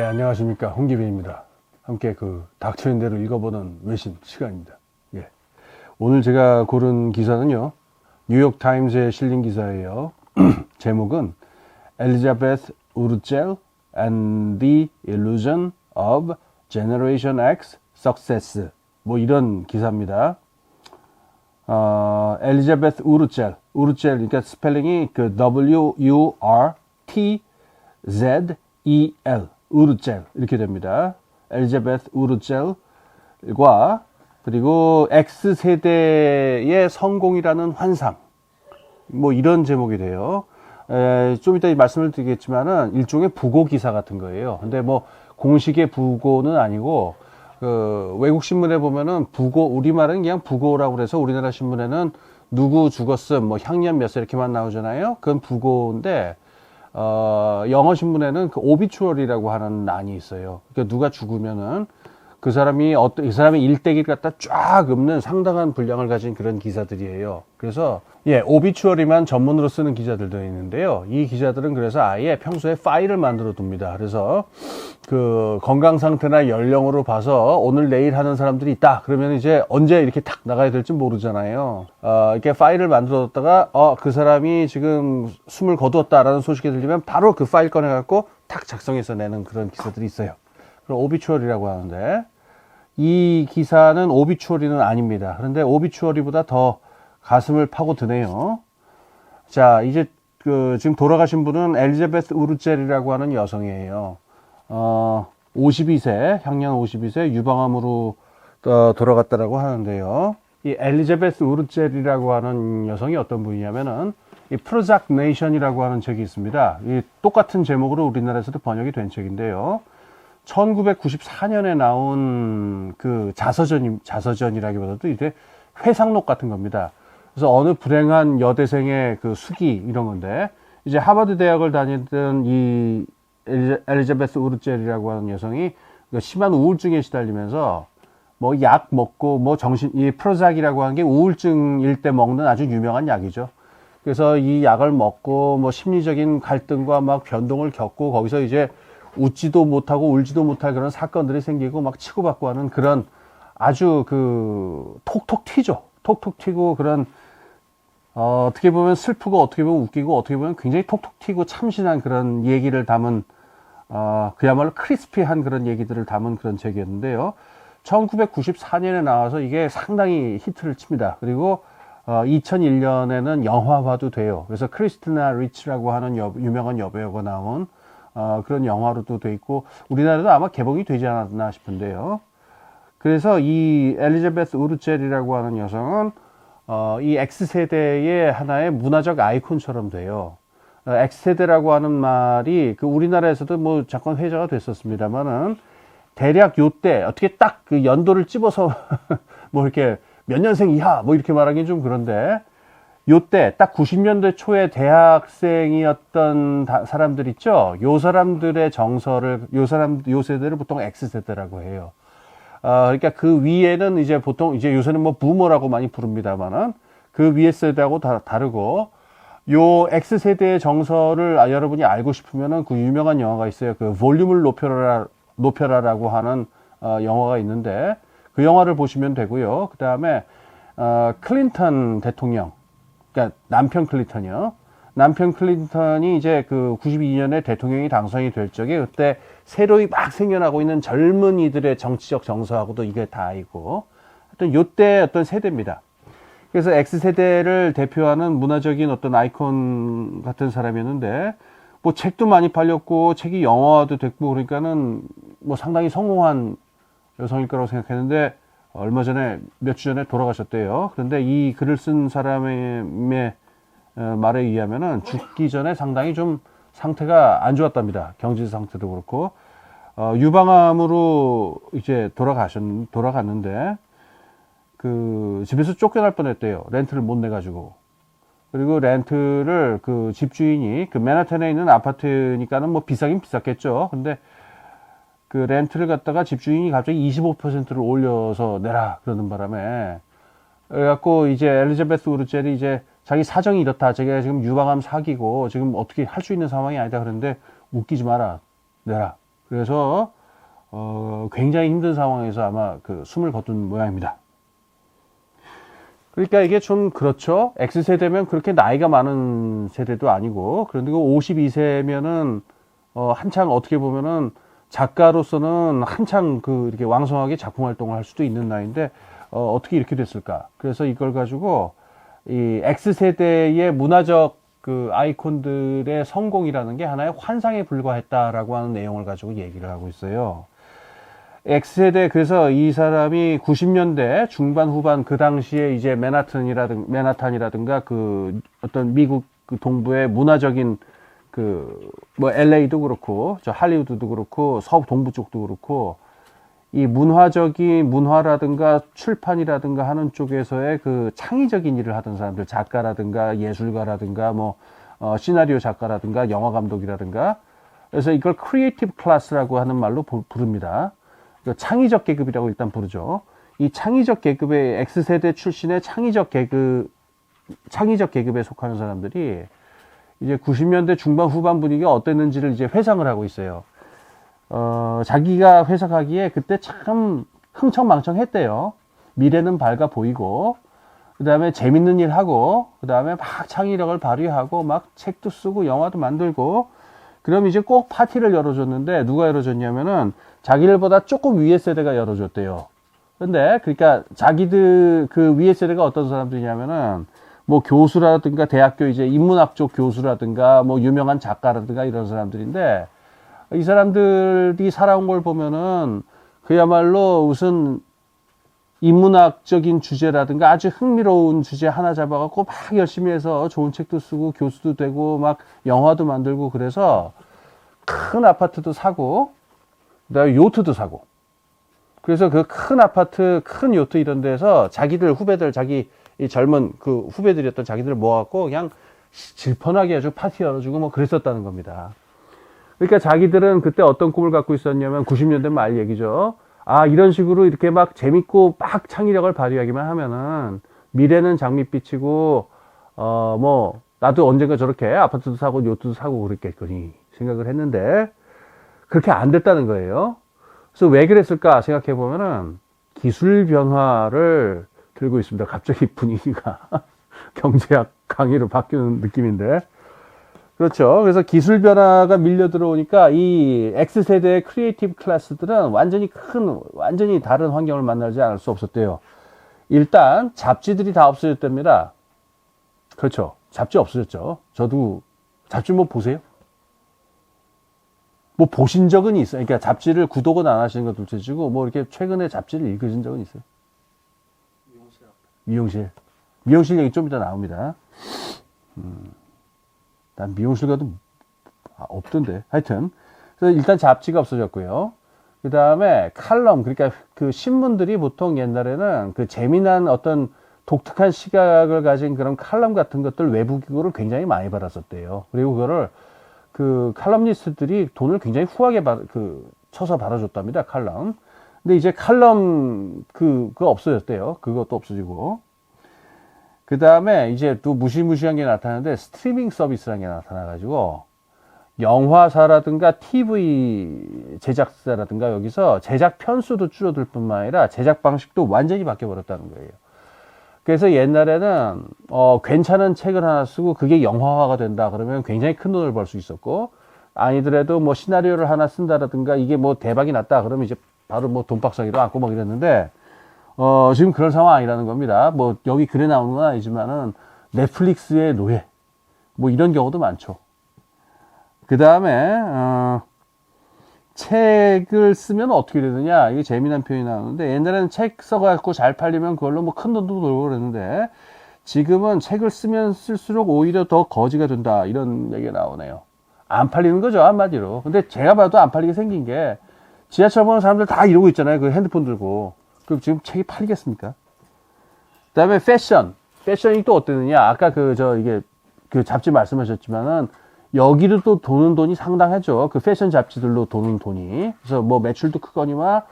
네, 안녕하십니까. 홍기빈입니다. 함께 그 닥쳐인 대로 읽어보는 외신 시간입니다. 예. 오늘 제가 고른 기사는요, 뉴욕 타임즈에 실린 기사예요. 제목은 엘리자베스 우르첼 and the illusion of Generation X success. 뭐 이런 기사입니다. 엘리자베스 우르첼, 그러니까 스펠링이 그 WURTZEL, 우르첼 이렇게 됩니다. 엘리자베스 우르첼과 그리고 X세대의 성공이라는 환상, 뭐 이런 제목이 돼요. 좀 이따 말씀을 드리겠지만은 일종의 부고 기사 같은 거예요. 근데 뭐 공식의 부고는 아니고 그 외국 신문에 보면은 부고, 우리말은 그냥 부고라고 그래서 우리나라 신문에는 누구 죽었음, 뭐 향년 몇 세 이렇게만 나오잖아요. 그건 부고인데 영어 신문에는 그 오비추얼이라고 하는 란이 있어요. 그러니까 누가 죽으면은 그 사람이 이 사람의 일대기를 갖다 쫙 읊는 상당한 분량을 가진 그런 기사들이에요. 그래서 오비추얼이만 전문으로 쓰는 기자들도 있는데요. 이 기자들은 그래서 아예 평소에 파일을 만들어 둡니다. 그래서 그 건강 상태나 연령으로 봐서 오늘 내일 하는 사람들이 있다. 그러면 이제 언제 이렇게 탁 나가야 될지 모르잖아요. 이렇게 파일을 만들어 뒀다가 그 사람이 지금 숨을 거두었다라는 소식이 들리면 바로 그 파일 꺼내 갖고 탁 작성해서 내는 그런 기사들이 있어요. 오비추얼이라고 하는데 이 기사는 오비추얼이는 아닙니다. 그런데 오비추얼이보다 더 가슴을 파고드네요. 자, 이제 지금 돌아가신 분은 엘리자베스 우르첼이라고 하는 여성이에요. 52세, 향년 52세 유방암으로 돌아갔다라고 하는데요. 이 엘리자베스 우르첼이라고 하는 여성이 어떤 분이냐면은 이 프로작 네이션이라고 하는 책이 있습니다. 이 똑같은 제목으로 우리나라에서도 번역이 된 책인데요. 1994년에 나온 그 자서전이라기보다도 이제 회상록 같은 겁니다. 그래서 어느 불행한 여대생의 그 수기 이런 건데, 이제 하버드 대학을 다니던 이 엘리자베스 우르첼이라고 하는 여성이 심한 우울증에 시달리면서 뭐 약 먹고 뭐 이 프로작이라고 하는 게 우울증일 때 먹는 아주 유명한 약이죠. 그래서 이 약을 먹고 뭐 심리적인 갈등과 막 변동을 겪고 거기서 이제 웃지도 못하고 울지도 못할 그런 사건들이 생기고 막 치고받고 하는 그런 아주 톡톡 튀죠. 톡톡 튀고 그런 어떻게 보면 슬프고 어떻게 보면 웃기고 어떻게 보면 굉장히 톡톡 튀고 참신한 그런 얘기를 담은 그야말로 크리스피한 그런 얘기들을 담은 그런 책이었는데요. 1994년에 나와서 이게 상당히 히트를 칩니다. 그리고 2001년에는 영화화도 돼요. 그래서 크리스티나 리치라고 하는 유명한 여배우가 나온 그런 영화로도 돼 있고 우리나라도 아마 개봉이 되지 않았나 싶은데요. 그래서 이 엘리자베스 우르첼이라고 하는 여성은 이 X세대의 하나의 문화적 아이콘처럼 돼요. X세대라고 하는 말이 그 우리나라에서도 뭐 잠깐 회자가 됐었습니다만은 대략 요때 어떻게 딱 그 연도를 찝어서 뭐 이렇게 몇 년생 이하 뭐 이렇게 말하기는 좀 그런데 요때 딱 90년대 초에 대학생이었던 사람들 있죠. 요 사람들의 정서를 요 세대를 보통 X세대라고 해요. 그러니까 그 위에는 이제 보통 이제 요새는 뭐 부모라고 많이 부릅니다만은 그 위에 세대하고 다르고 요 X세대의 정서를 여러분이 알고 싶으면은 그 유명한 영화가 있어요. 그 볼륨을 높여라라고 하는 영화가 있는데 그 영화를 보시면 되고요. 그 다음에 클린턴 대통령, 그러니까 남편 클린턴이요. 남편 클린턴이 이제 그 92년에 대통령이 당선이 될 적에 그때 새로이 막 생겨나고 있는 젊은이들의 정치적 정서하고도 이게 다이고 하여튼 요때 어떤 세대입니다. 그래서 X세대를 대표하는 문화적인 어떤 아이콘 같은 사람이었는데 뭐 책도 많이 팔렸고 책이 영화화도 됐고 그러니까는 뭐 상당히 성공한 여성일 거라고 생각했는데 얼마 전에 몇 주 전에 돌아가셨대요. 그런데 이 글을 쓴 사람의 말에 의하면은 죽기 전에 상당히 좀 상태가 안 좋았답니다. 경제 상태도 그렇고 유방암으로 이제 돌아갔는데 그 집에서 쫓겨날 뻔했대요. 렌트를 못 내가지고. 그리고 렌트를 그 집주인이 그 맨하탄에 있는 아파트니까는 뭐 비싸긴 비쌌겠죠. 근데 그 렌트를 갖다가 집주인이 갑자기 25%를 올려서 내라 그러는 바람에 그래갖고 이제 엘리자베스 우르첼이 이제 자기 사정이 이렇다. 자기가 지금 유방암 사기고 지금 어떻게 할 수 있는 상황이 아니다. 그런데 웃기지 마라. 내라. 그래서 굉장히 힘든 상황에서 아마 그 숨을 거둔 모양입니다. 그러니까 이게 좀 그렇죠. X세대면 그렇게 나이가 많은 세대도 아니고, 그런데 그 52세면은 한창 어떻게 보면은 작가로서는 한창 그 이렇게 왕성하게 작품 활동을 할 수도 있는 나이인데 어떻게 이렇게 됐을까? 그래서 이걸 가지고 이 X세대의 문화적 그 아이콘들의 성공이라는 게 하나의 환상에 불과했다라고 하는 내용을 가지고 얘기를 하고 있어요. X세대, 그래서 이 사람이 90년대 중반 후반 그 당시에 이제 맨하탄이라든가 그 어떤 미국 그 동부의 문화적인 그 뭐 LA도 그렇고 저 할리우드도 그렇고 서부 동부 쪽도 그렇고 이 문화라든가 출판이라든가 하는 쪽에서의 그 창의적인 일을 하던 사람들, 작가라든가 예술가라든가 뭐 시나리오 작가라든가 영화 감독이라든가, 그래서 이걸 크리에이티브 클래스라고 하는 말로 부릅니다. 창의적 계급이라고 일단 부르죠. 이 창의적 계급의 X세대 출신의 창의적 계급에 속하는 사람들이 이제 90년대 중반 후반 분위기가 어땠는지를 이제 회상을 하고 있어요. 자기가 회상하기에 그때 참 흥청망청했대요. 미래는 밝아 보이고, 그 다음에 재밌는 일 하고, 그 다음에 막 창의력을 발휘하고, 막 책도 쓰고, 영화도 만들고, 그럼 이제 꼭 파티를 열어줬는데, 누가 열어줬냐면은, 자기들보다 조금 위에 세대가 열어줬대요. 근데, 그러니까, 자기들, 그 위에 세대가 어떤 사람들이냐면은, 뭐 교수라든가, 대학교 이제 인문학 쪽 교수라든가, 뭐 유명한 작가라든가 이런 사람들인데, 이 사람들이 살아온 걸 보면은, 그야말로 무슨, 인문학적인 주제라든가 아주 흥미로운 주제 하나 잡아갖고 막 열심히 해서 좋은 책도 쓰고 교수도 되고 막 영화도 만들고, 그래서 큰 아파트도 사고 그다음에 요트도 사고, 그래서 그 큰 아파트 큰 요트 이런 데서 자기들 후배들, 자기 이 젊은 그 후배들이었던 자기들을 모아갖고 그냥 질펀하게 아주 파티 열어주고 뭐 그랬었다는 겁니다. 그러니까 자기들은 그때 어떤 꿈을 갖고 있었냐면 90년대 말 얘기죠. 아, 이런 식으로 이렇게 막 재밌고 막 창의력을 발휘하기만 하면은 미래는 장밋빛이고, 뭐, 나도 언젠가 저렇게 아파트도 사고 요트도 사고 그랬겠거니 생각을 했는데, 그렇게 안 됐다는 거예요. 그래서 왜 그랬을까 생각해 보면은 기술 변화를 들고 있습니다. 갑자기 분위기가 경제학 강의로 바뀌는 느낌인데. 그렇죠. 그래서 기술 변화가 밀려 들어오니까 이 X세대의 크리에이티브 클래스들은 완전히 다른 환경을 만나지 않을 수 없었대요. 일단 잡지들이 다 없어졌답니다. 그렇죠. 잡지 없어졌죠. 저도 잡지 뭐 보세요? 뭐 보신 적은 있어요. 그러니까 잡지를 구독은 안 하시는 것 둘째치고 뭐 이렇게 최근에 잡지를 읽으신 적은 있어요? 미용실 얘기 좀 이따 나옵니다. 난 미용실 가도 없던데. 하여튼. 그래서 일단 잡지가 없어졌고요. 그 다음에 칼럼, 그러니까 그 신문들이 보통 옛날에는 그 재미난 어떤 독특한 시각을 가진 그런 칼럼 같은 것들 외부 기고를 굉장히 많이 받았었대요. 그리고 그거를 그 칼럼니스트들이 돈을 굉장히 후하게 쳐서 받아줬답니다. 칼럼. 근데 이제 칼럼 그거 없어졌대요. 그것도 없어지고. 그 다음에 이제 또 무시무시한 게 나타나는데 스트리밍 서비스라는 게 나타나가지고 영화사라든가 TV 제작사라든가 여기서 제작 편수도 줄어들 뿐만 아니라 제작 방식도 완전히 바뀌어버렸다는 거예요. 그래서 옛날에는 괜찮은 책을 하나 쓰고 그게 영화화가 된다 그러면 굉장히 큰 돈을 벌 수 있었고, 아니더라도 뭐 시나리오를 하나 쓴다라든가 이게 뭐 대박이 났다 그러면 이제 바로 뭐 돈박사기도 않고 막 이랬는데, 지금 그런 상황 아니라는 겁니다. 뭐, 여기 글에 나오는 건 아니지만은, 넷플릭스의 노예. 뭐, 이런 경우도 많죠. 그 다음에, 책을 쓰면 어떻게 되느냐. 이게 재미난 표현이 나오는데, 옛날에는 책 써갖고 잘 팔리면 그걸로 뭐 큰 돈도 벌고 그랬는데, 지금은 책을 쓰면 쓸수록 오히려 더 거지가 된다. 이런 얘기가 나오네요. 안 팔리는 거죠, 한마디로. 근데 제가 봐도 안 팔리게 생긴 게, 지하철 보는 사람들 다 이러고 있잖아요. 그 핸드폰 들고. 그럼 지금 책이 팔리겠습니까? 그 다음에 패션이 또 어땠느냐. 아까 이게 그 잡지 말씀하셨지만은 여기도 또 도는 돈이 상당하죠. 그 패션 잡지들로 도는 돈이. 그래서 뭐 매출도 크거니와,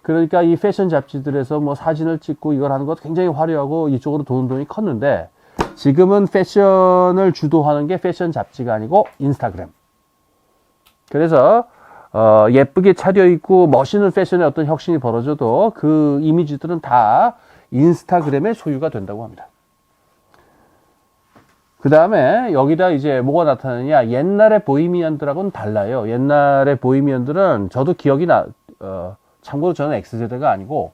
그러니까 이 패션 잡지들에서 뭐 사진을 찍고 이걸 하는 것도 굉장히 화려하고 이쪽으로 도는 돈이 컸는데, 지금은 패션을 주도하는 게 패션 잡지가 아니고 인스타그램. 그래서 예쁘게 차려입고 멋있는 패션의 어떤 혁신이 벌어져도 그 이미지들은 다 인스타그램의 소유가 된다고 합니다. 그 다음에 여기다 이제 뭐가 나타나느냐. 옛날의 보헤미안들하고는 달라요. 옛날의 보헤미안들은 저도 기억이 참고로 저는 X세대가 아니고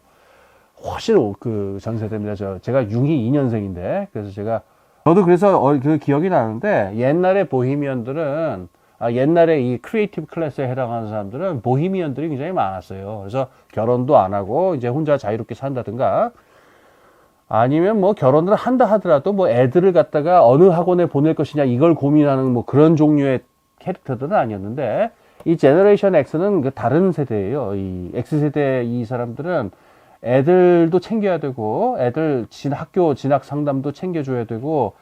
훨씬 그 전세대입니다. 제가 62년생인데 그래서 저도 그래서 그 기억이 나는데 옛날의 보헤미안들은 옛날에 이 크리에이티브 클래스에 해당하는 사람들은 보헤미안들이 굉장히 많았어요. 그래서 결혼도 안 하고 이제 혼자 자유롭게 산다든가 아니면 뭐 결혼을 한다 하더라도 뭐 애들을 갖다가 어느 학원에 보낼 것이냐 이걸 고민하는 뭐 그런 종류의 캐릭터들은 아니었는데 이 제너레이션 X는 그 다른 세대예요. 이 X세대 이 사람들은 애들도 챙겨야 되고 애들 학교 진학 상담도 챙겨줘야 되고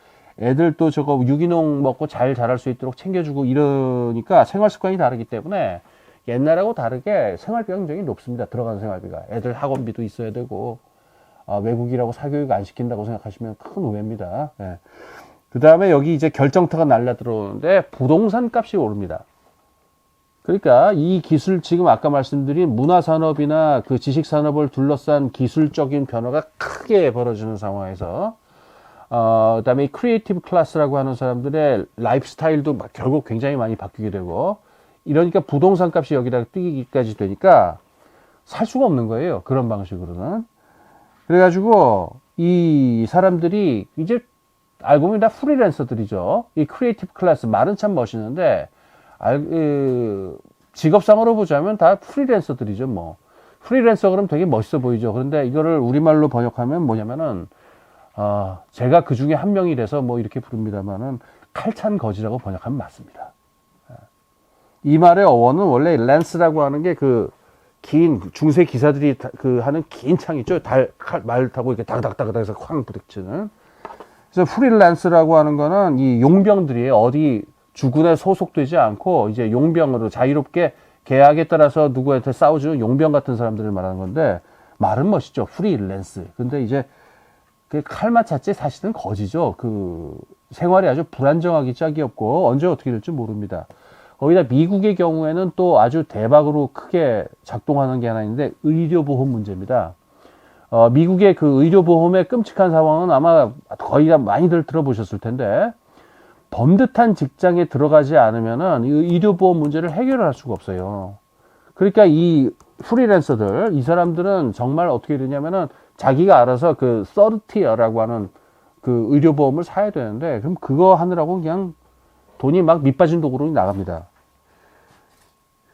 애들도 저거 유기농 먹고 잘 자랄 수 있도록 챙겨주고 이러니까 생활 습관이 다르기 때문에 옛날하고 다르게 생활비가 굉장히 높습니다. 들어가는 생활비가. 애들 학원비도 있어야 되고 외국이라고 사교육 안 시킨다고 생각하시면 큰 오해입니다. 예. 그 다음에 여기 이제 결정타가 날라 들어오는데 부동산 값이 오릅니다. 그러니까 이 기술 지금 아까 말씀드린 문화산업이나 그 지식산업을 둘러싼 기술적인 변화가 크게 벌어지는 상황에서 그 다음에 이 크리에이티브 클래스라고 하는 사람들의 라이프 스타일도 결국 굉장히 많이 바뀌게 되고 이러니까 부동산 값이 여기다가 뛰기까지 되니까 살 수가 없는 거예요. 그런 방식으로는. 그래가지고 이 사람들이 이제 알고 보면 다 프리랜서들이죠. 이 크리에이티브 클래스 말은 참 멋있는데 직업상으로 보자면 다 프리랜서들이죠. 뭐 프리랜서 그럼 되게 멋있어 보이죠. 그런데 이거를 우리말로 번역하면 뭐냐면은 제가 그 중에 한 명이 돼서 뭐 이렇게 부릅니다만은 칼찬 거지라고 번역하면 맞습니다. 이 말의 어원은 원래 랜스라고 하는 게 그 긴 중세 기사들이 그 하는 긴 창 있죠. 말 타고 이렇게 다닥다닥 해서 쾅 부딪히는. 그래서 프리랜스라고 하는 거는 이 용병들이 어디 주군에 소속되지 않고 이제 용병으로 자유롭게 계약에 따라서 누구한테 싸우주는 용병 같은 사람들을 말하는 건데 말은 멋있죠. 프리랜스. 근데 이제 그 칼만 찾지 사실은 거지죠. 그 생활이 아주 불안정하기 짝이 없고 언제 어떻게 될지 모릅니다. 거기다 미국의 경우에는 또 아주 대박으로 크게 작동하는 게 하나 있는데 의료보험 문제입니다. 미국의 그 의료보험의 끔찍한 상황은 아마 거의 다 많이들 들어보셨을 텐데 번듯한 직장에 들어가지 않으면은 이 의료보험 문제를 해결할 수가 없어요. 그러니까 이 프리랜서들, 이 사람들은 정말 어떻게 되냐면은 자기가 알아서 그 서드티어라고 하는 그 의료보험을 사야 되는데 그럼 그거 하느라고 그냥 돈이 막 밑빠진 도구로 나갑니다.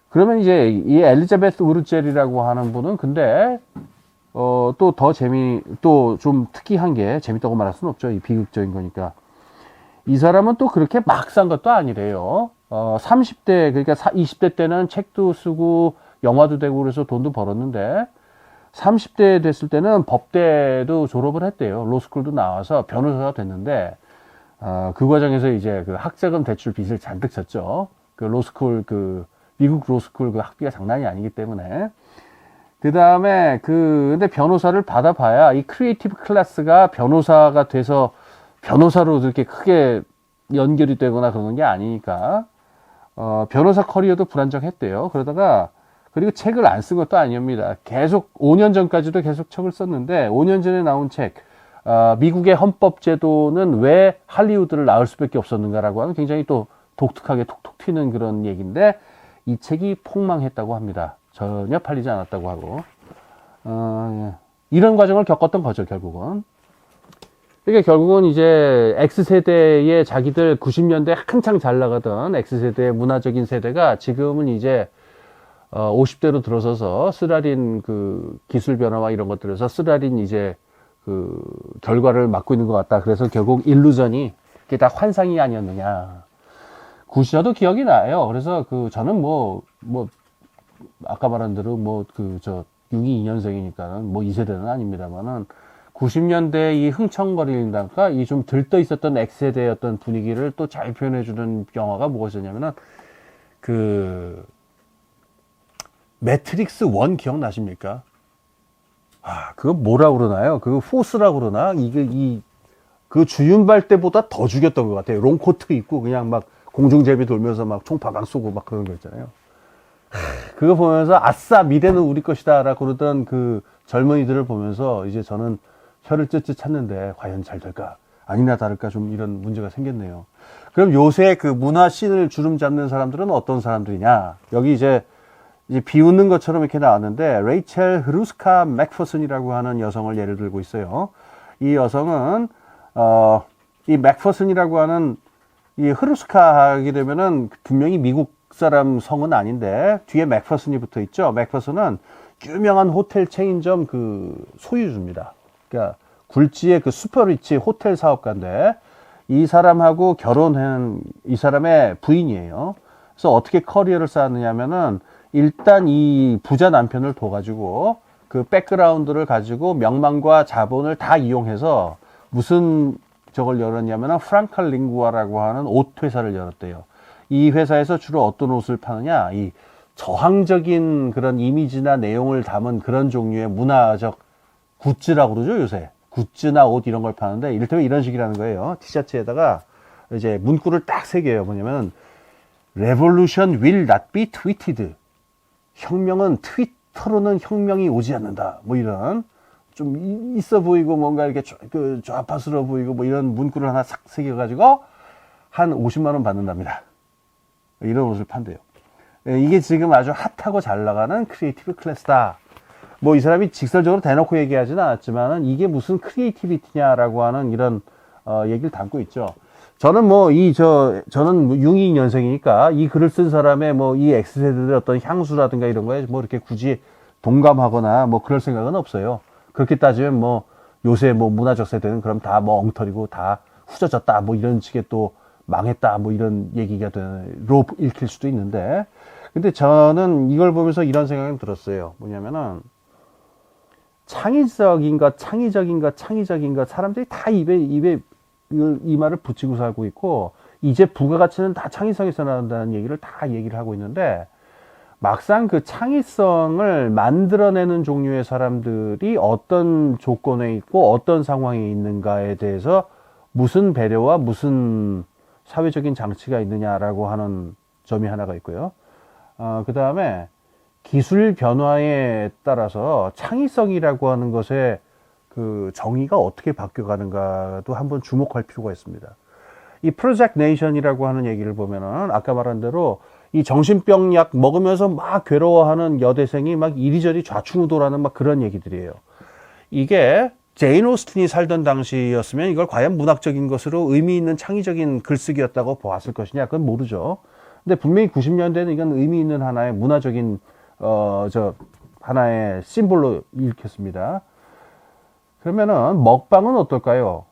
그러면 이제 이 엘리자베스 우르젤이라고 하는 분은 근데 또 또 좀 특이한 게 재밌다고 말할 수는 없죠. 이 비극적인 거니까. 이 사람은 또 그렇게 막 산 것도 아니래요. 30대, 그러니까 20대 때는 책도 쓰고 영화도 되고 그래서 돈도 벌었는데 30대 됐을 때는 법대도 졸업을 했대요. 로스쿨도 나와서 변호사가 됐는데 그 과정에서 이제 그 학자금 대출 빚을 잔뜩 졌죠. 그 로스쿨 미국 로스쿨 그 학비가 장난이 아니기 때문에. 그 다음에 근데 변호사를 받아봐야 이 크리에이티브 클래스가 변호사가 돼서 변호사로 그렇게 크게 연결이 되거나 그러는 게 아니니까, 변호사 커리어도 불안정했대요. 그리고 책을 안 쓴 것도 아닙니다. 계속 5년 전까지도 계속 책을 썼는데 5년 전에 나온 책, 미국의 헌법제도는 왜 할리우드를 낳을 수밖에 없었는가라고 하는 굉장히 또 독특하게 톡톡 튀는 그런 얘기인데 이 책이 폭망했다고 합니다. 전혀 팔리지 않았다고 하고 예. 이런 과정을 겪었던 거죠, 결국은. 그러니까 결국은 이제 X세대의 자기들 90년대 한창 잘 나가던 X세대의 문화적인 세대가 지금은 이제 50대로 들어서서 쓰라린 그 기술 변화와 이런 것들에서 쓰라린 이제 그 결과를 맞고 있는 것 같다. 그래서 결국 일루전이 그게 다 환상이 아니었느냐. 저도 기억이 나요. 그래서 저는 아까 말한 대로 62년생이니까는 이 세대는 아닙니다만은 90년대 이 흥청거리다가 이 좀 들떠 있었던 X세대의 어떤 분위기를 또 잘 표현해주는 영화가 무엇이었냐면은 매트릭스 1 기억나십니까? 그거 뭐라 그러나요? 포스라고 그러나? 그 주윤발 때보다 더 죽였던 것 같아요. 롱코트 입고 그냥 막 공중제비 돌면서 막 총 바방 쏘고 막 그런 거 있잖아요. 그거 보면서 아싸 미래는 우리 것이다 라고 그러던 그 젊은이들을 보면서 이제 저는 혀를 쯧쯧 찼는데 과연 잘 될까? 아니나 다를까 좀 이런 문제가 생겼네요. 그럼 요새 그 문화 씬을 주름 잡는 사람들은 어떤 사람들이냐? 여기 이제 비웃는 것처럼 이렇게 나왔는데 레이첼 흐루스카 맥퍼슨이라고 하는 여성을 예를 들고 있어요. 이 여성은 이 맥퍼슨이라고 하는 이 흐루스카 하게 되면은 분명히 미국 사람 성은 아닌데 뒤에 맥퍼슨이 붙어 있죠. 맥퍼슨은 유명한 호텔 체인점 그 소유주입니다. 그러니까 굴지의 그 슈퍼리치 호텔 사업가인데 이 사람하고 결혼한 이 사람의 부인이에요. 그래서 어떻게 커리어를 쌓았느냐면은 일단 이 부자 남편을 둬가지고 그 백그라운드를 가지고 명망과 자본을 다 이용해서 무슨 저걸 열었냐면은 프랑칼 링구아라고 하는 옷 회사를 열었대요. 이 회사에서 주로 어떤 옷을 파느냐, 이 저항적인 그런 이미지나 내용을 담은 그런 종류의 문화적 굿즈라고 그러죠, 요새. 굿즈나 옷 이런 걸 파는데, 이를테면 이런 식이라는 거예요. 티셔츠에다가 이제 문구를 딱 새겨요. 뭐냐면, Revolution will not be tweeted. 혁명은 트위터로는 혁명이 오지 않는다. 뭐 이런. 좀 있어 보이고 뭔가 이렇게 그 좌파스러워 보이고 뭐 이런 문구를 하나 싹 새겨가지고 한 50만 원 받는답니다. 이런 옷을 판대요. 이게 지금 아주 핫하고 잘 나가는 크리에이티브 클래스다. 뭐 이 사람이 직설적으로 대놓고 얘기하지는 않았지만은 이게 무슨 크리에이티비티냐라고 하는 이런 얘기를 담고 있죠. 저는 뭐 저는 62년생이니까 이 글을 쓴 사람의 뭐 이 X세대들의 어떤 향수라든가 이런 거에 뭐 이렇게 굳이 동감하거나 뭐 그럴 생각은 없어요. 그렇게 따지면 뭐 요새 뭐 문화적 세대는 그럼 다 뭐 엉터리고 다 후져졌다 뭐 이런 식의 또 망했다 뭐 이런 얘기가 로 읽힐 수도 있는데, 근데 저는 이걸 보면서 이런 생각이 들었어요. 뭐냐면은 창의적인 것 사람들이 다 입에 이 말을 붙이고 살고 있고, 이제 부가가치는 다 창의성에서 나온다는 얘기를 다 얘기를 하고 있는데, 막상 그 창의성을 만들어내는 종류의 사람들이 어떤 조건에 있고 어떤 상황에 있는가에 대해서 무슨 배려와 무슨 사회적인 장치가 있느냐라고 하는 점이 하나가 있고요. 그 다음에 기술 변화에 따라서 창의성이라고 하는 것의 그 정의가 어떻게 바뀌어가는가도 한번 주목할 필요가 있습니다. 이 프로젝트 네이션이라고 하는 얘기를 보면은 아까 말한 대로 이 정신병 약 먹으면서 막 괴로워하는 여대생이 막 이리저리 좌충우돌하는 막 그런 얘기들이에요. 이게 제인 오스틴이 살던 당시였으면 이걸 과연 문학적인 것으로 의미 있는 창의적인 글쓰기였다고 보았을 것이냐, 그건 모르죠. 근데 분명히 90년대는 이건 의미 있는 하나의 문화적인 하나의 심볼로 읽혔습니다. 그러면은 먹방은 어떨까요?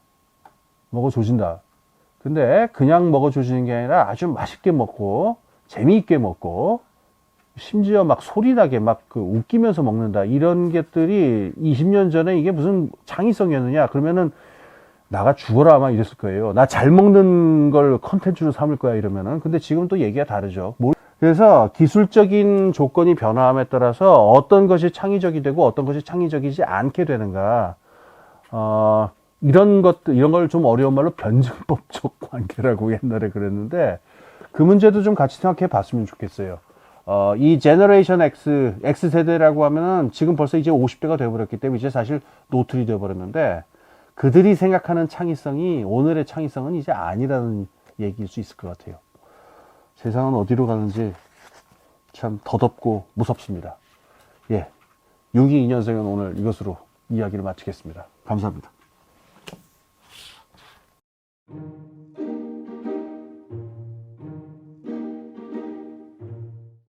먹어조진다. 근데 그냥 먹어조지는 게 아니라 아주 맛있게 먹고 재미있게 먹고 심지어 막 소리나게 막 그 웃기면서 먹는다. 이런 것들이 20년 전에 이게 무슨 창의성이었느냐? 그러면은 나가 죽어라 아마 이랬을 거예요. 나 잘 먹는 걸 컨텐츠로 삼을 거야 이러면은. 근데 지금 또 얘기가 다르죠. 그래서 기술적인 조건이 변화함에 따라서 어떤 것이 창의적이 되고 어떤 것이 창의적이지 않게 되는가. 이런 걸 좀 어려운 말로 변증법적 관계라고 옛날에 그랬는데, 그 문제도 좀 같이 생각해 봤으면 좋겠어요. 이 제너레이션 X세대라고 하면은 지금 벌써 이제 50대가 되어버렸기 때문에 이제 사실 노틀이 되어버렸는데, 그들이 생각하는 창의성이 오늘의 창의성은 이제 아니라는 얘기일 수 있을 것 같아요. 세상은 어디로 가는지 참 더덥고 무섭습니다. 예. 62년생은 오늘 이것으로 이야기를 마치겠습니다. 감사합니다.